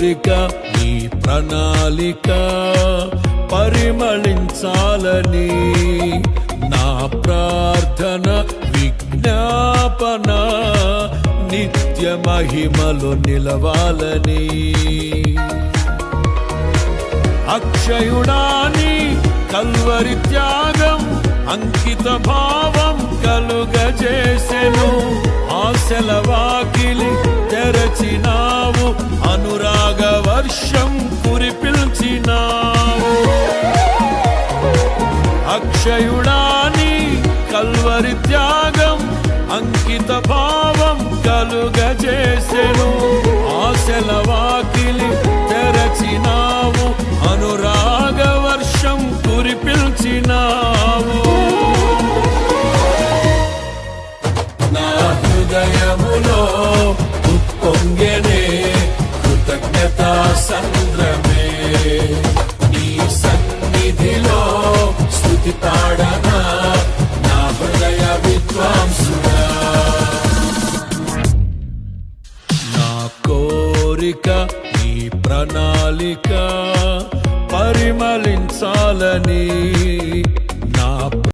కోరిక ఈ ప్రణాళిక పరిమళించాలని, నా ప్రార్థన విజ్ఞాపన నిత్య మహిమలో నిలవాలని. అక్షయుడాని కల్వరి త్యాగం అంకిత భావం కలుగజేసెను. ఆశల వాకిలి తెరచినావు, అనురాగ వర్షం కురిపిల్చినావు. అక్షయుడాని కల్వరి త్యాగం అంకిత భావం కలుగజేసెను. ఆశల వాకిలి తెరచినావు, అనురాగ వర్షం కురిపిల్చినావు. నా హృదయములో ఉప్పొంగెనే కృతజ్ఞతా సంద్రమే, నీ సన్నిధిలో స్తుతి పాడనా నా హృదయ విద్వాంసుడా. నా కోరిక ఈ ప్రణాళిక పరిమళించాలని,